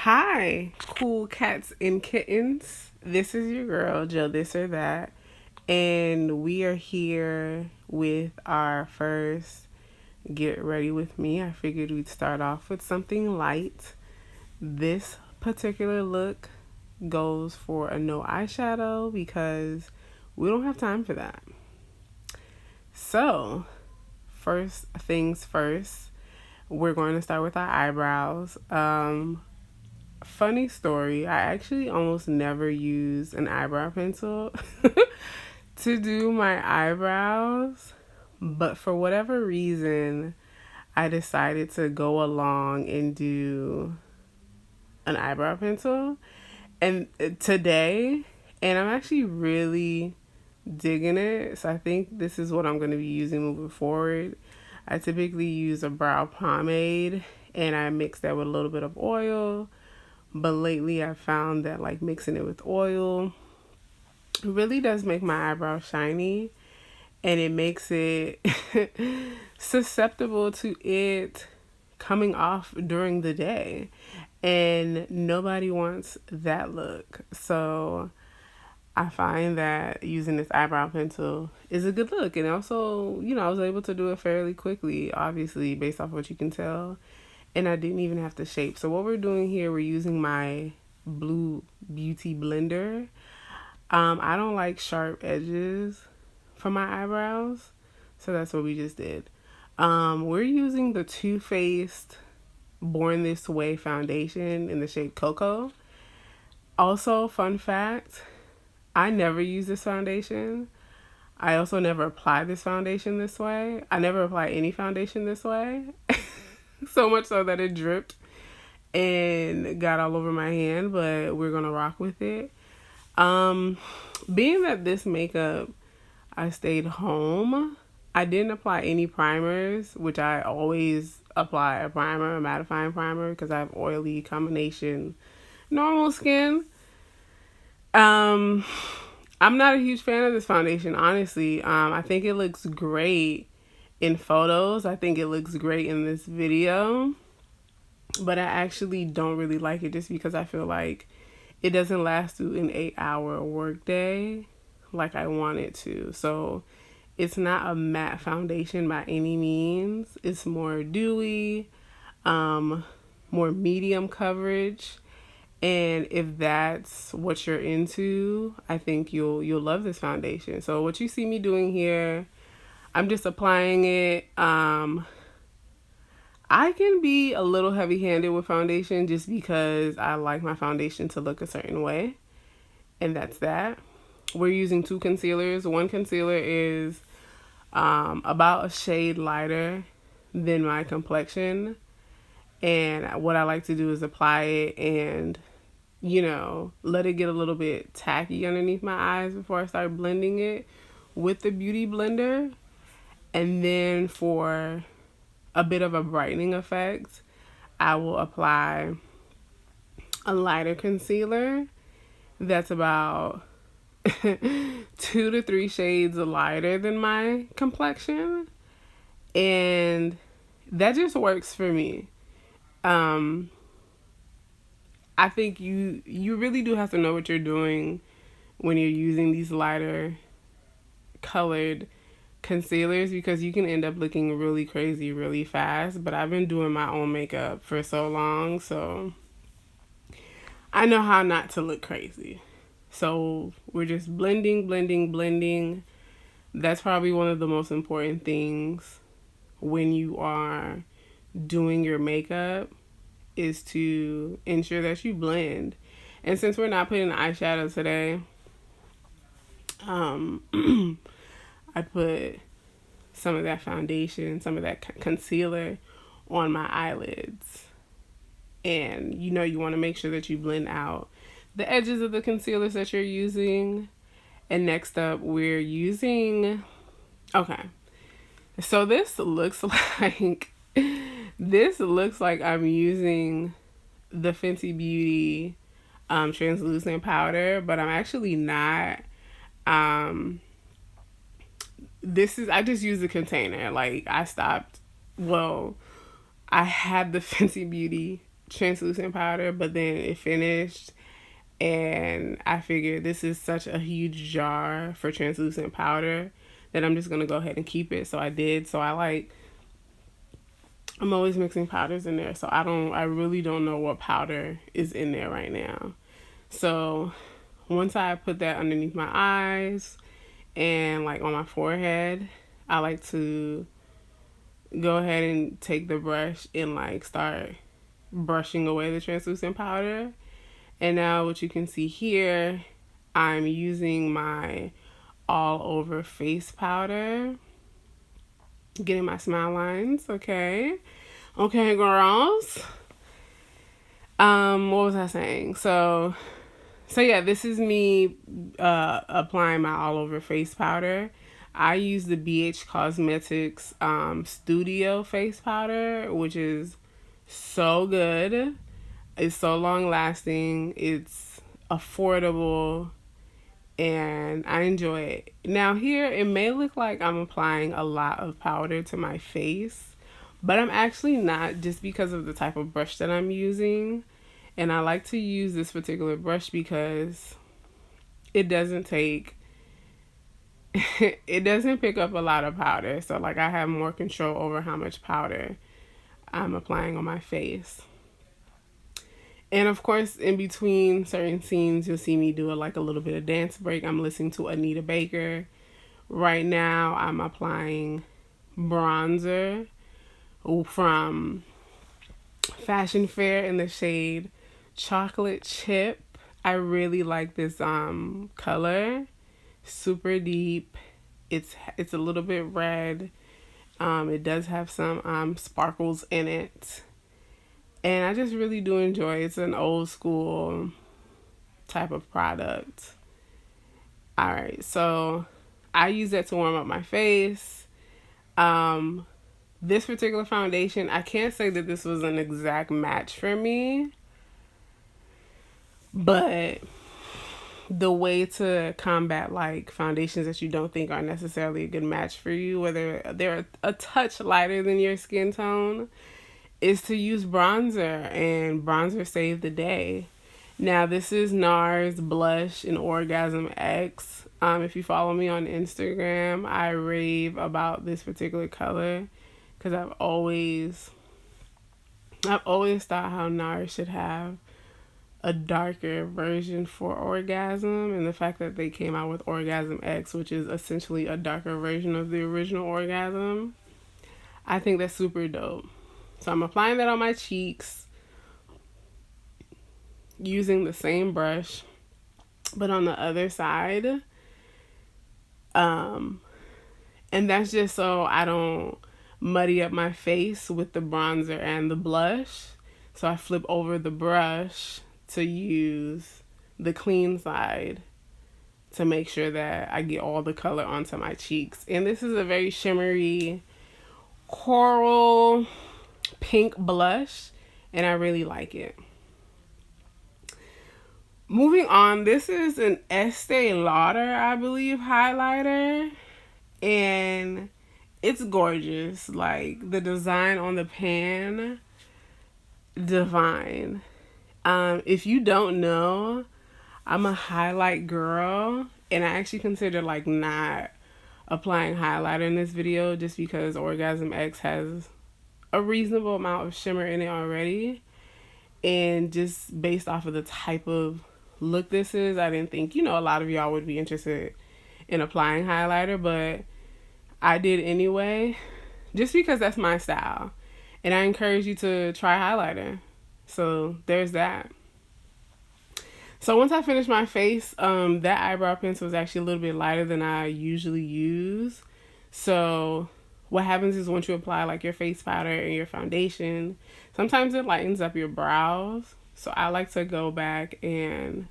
Hi, cool cats and kittens. This is your girl, Jill This or That, and we are here with our first Get Ready With Me. I figured we'd start off with something light. This particular look goes for a no eyeshadow because we don't have time for that. So, first things first, we're going to start with our eyebrows. Funny story, I actually almost never use an eyebrow pencil to do my eyebrows, but for whatever reason, I decided to go along and do an eyebrow pencil and today, and I'm actually really digging it. So I think this is what I'm going to be using moving forward. I typically use a brow pomade and I mix that with a little bit of oil. But lately I found that like mixing it with oil really does make my eyebrows shiny, and it makes it susceptible to it coming off during the day. And nobody wants that look. So I find that using this eyebrow pencil is a good look. And also, I was able to do it fairly quickly, obviously, based off what you can tell. And I didn't even have to shape. So what we're doing here, we're using my Blue Beauty blender. I don't like sharp edges for my eyebrows, so that's what we just did. We're using the Too Faced Born This Way foundation in the shade Cocoa. Also, fun fact, I never use this foundation. I also never apply this foundation this way. I never apply any foundation this way. So much so that it dripped and got all over my hand, but we're gonna rock with it. Being that this makeup, I stayed home, I didn't apply any primers, which I always apply a primer, a mattifying primer, because I have oily combination normal skin. I'm not a huge fan of this foundation, honestly. I think it looks great in photos. I think it looks great in this video, but I actually don't really like it just because I feel like it doesn't last through an 8-hour workday like I want it to. So it's not a matte foundation by any means. It's more dewy, more medium coverage. And if that's what you're into, I think you'll love this foundation. So what you see me doing here, I'm just applying it. I can be a little heavy-handed with foundation just because I like my foundation to look a certain way. And that's that. We're using 2 concealers. One concealer is about a shade lighter than my complexion. And what I like to do is apply it and, let it get a little bit tacky underneath my eyes before I start blending it with the Beauty Blender. And then for a bit of a brightening effect, I will apply a lighter concealer that's about 2 to 3 shades lighter than my complexion, and that just works for me. I think you really do have to know what you're doing when you're using these lighter colored concealers, because you can end up looking really crazy really fast. But I've been doing my own makeup for so long, so I know how not to look crazy. So we're just blending. That's probably one of the most important things when you are doing your makeup, is to ensure that you blend. And since we're not putting eyeshadow today, I put some of that foundation, some of that concealer on my eyelids. And you want to make sure that you blend out the edges of the concealers that you're using. And next up, we're using, okay, so this looks like I'm using the Fenty Beauty translucent powder, but I'm actually not. I just used the container. Like, I had the Fenty Beauty translucent powder, but then it finished. And I figured this is such a huge jar for translucent powder that I'm just going to go ahead and keep it. So I did. So I'm always mixing powders in there. So I really don't know what powder is in there right now. So once I put that underneath my eyes and like on my forehead, I like to go ahead and take the brush and like start brushing away the translucent powder. And now what you can see here, I'm using my all over face powder, getting my smile lines. Okay girls. What was I saying? So yeah, this is me applying my all over face powder. I use the BH Cosmetics Studio face powder, which is so good. It's so long lasting. It's affordable, and I enjoy it. Now here, it may look like I'm applying a lot of powder to my face, but I'm actually not, just because of the type of brush that I'm using. And I like to use this particular brush because it doesn't take it doesn't pick up a lot of powder. So like I have more control over how much powder I'm applying on my face. And of course, in between certain scenes, you'll see me do a little bit of dance break. I'm listening to Anita Baker. Right now, I'm applying bronzer from Fashion Fair in the shade Chocolate Chip. I really like this color. Super deep. It's a little bit red. It does have some sparkles in it. And I just really do enjoy it. It's an old school type of product. All right, so I use that to warm up my face. This particular foundation, I can't say that this was an exact match for me, but the way to combat like foundations that you don't think are necessarily a good match for you, whether they're a touch lighter than your skin tone, is to use bronzer, and bronzer saved the day. Now this is NARS Blush in Orgasm X. If you follow me on Instagram, I rave about this particular color because I've always thought how NARS should have a darker version for Orgasm, and the fact that they came out with Orgasm X, which is essentially a darker version of the original Orgasm, I think that's super dope. So I'm applying that on my cheeks using the same brush, but on the other side. And that's just so I don't muddy up my face with the bronzer and the blush. So I flip over the brush to use the clean side to make sure that I get all the color onto my cheeks. And this is a very shimmery coral pink blush, and I really like it. Moving on, this is an Estee Lauder, I believe, highlighter, and it's gorgeous. Like the design on the pan, divine. If you don't know, I'm a highlight girl, and I actually consider like not applying highlighter in this video just because Orgasm X has a reasonable amount of shimmer in it already, and just based off of the type of look this is, I didn't think a lot of y'all would be interested in applying highlighter, but I did anyway just because that's my style, and I encourage you to try highlighter. So there's that. So once I finished my face, that eyebrow pencil is actually a little bit lighter than I usually use. So what happens is once you apply like your face powder and your foundation, sometimes it lightens up your brows. So I like to go back and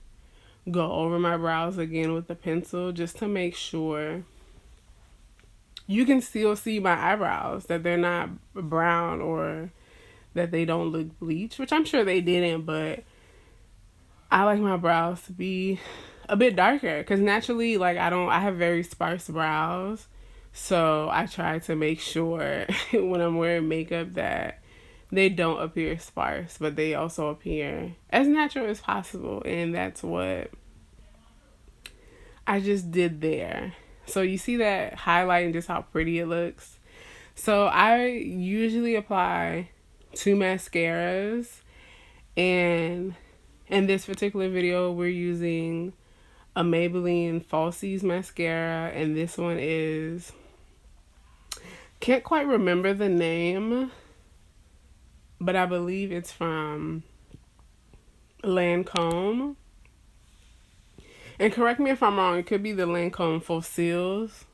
go over my brows again with the pencil just to make sure you can still see my eyebrows, that they're not brown or that they don't look bleached, which I'm sure they didn't, but I like my brows to be a bit darker because naturally, like I have very sparse brows. So I try to make sure when I'm wearing makeup that they don't appear sparse, but they also appear as natural as possible. And that's what I just did there. So you see that highlight and just how pretty it looks. So I usually apply 2 mascaras, and in this particular video we're using a Maybelline Falsies mascara, and this one is, can't quite remember the name, but I believe it's from Lancome. And correct me if I'm wrong, it could be the Lancome Fossiles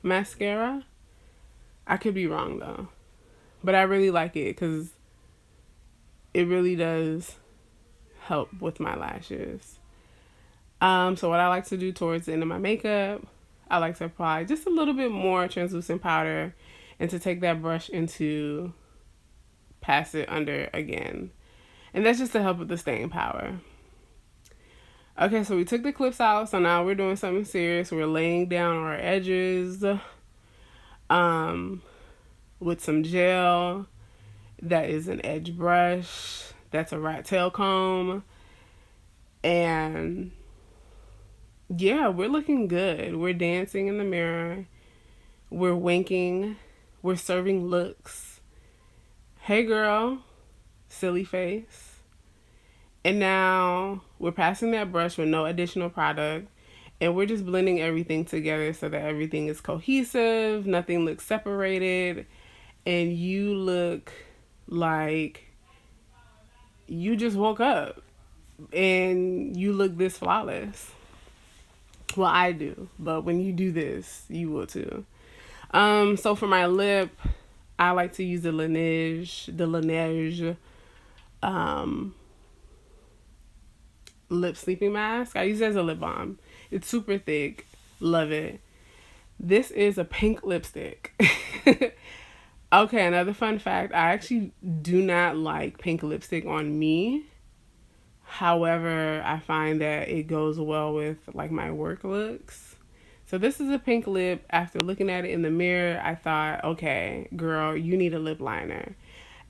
mascara. I could be wrong though. But I really like it because it really does help with my lashes. So what I like to do towards the end of my makeup, I like to apply just a little bit more translucent powder and to take that brush and to pass it under again. And that's just to help with the staying power. Okay, so we took the clips out, so now we're doing something serious. We're laying down our edges with some gel. That is an edge brush. That's a rat tail comb. And yeah, we're looking good. We're dancing in the mirror. We're winking. We're serving looks. Hey girl, silly face. And now we're passing that brush with no additional product, and we're just blending everything together so that everything is cohesive, nothing looks separated, and you look like you just woke up and you look this flawless. Well, I do, but when you do this, you will too. So for my lip, I like to use the Laneige lip sleeping mask. I use it as a lip balm. It's super thick. Love it. This is a pink lipstick. Okay, another fun fact. I actually do not like pink lipstick on me. However, I find that it goes well with like my work looks. So this is a pink lip. After looking at it in the mirror, I thought, okay, girl, you need a lip liner.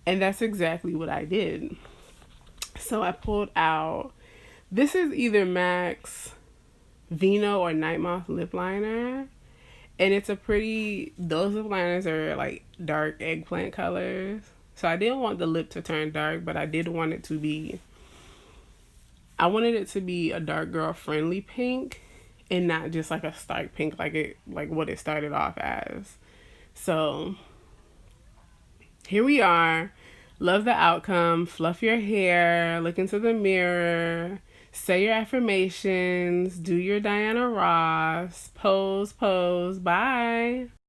And that's exactly what I did. So I pulled out, this is either MAC's Vino or Night Moth lip liner. And it's a pretty, those lip liners are like dark eggplant colors. So I didn't want the lip to turn dark, but I did want it to be, I wanted it to be a dark girl friendly pink and not just like a stark pink like what it started off as. So here we are. Love the outcome. Fluff your hair. Look into the mirror. Say your affirmations. Do your Diana Ross. Pose, pose. Bye.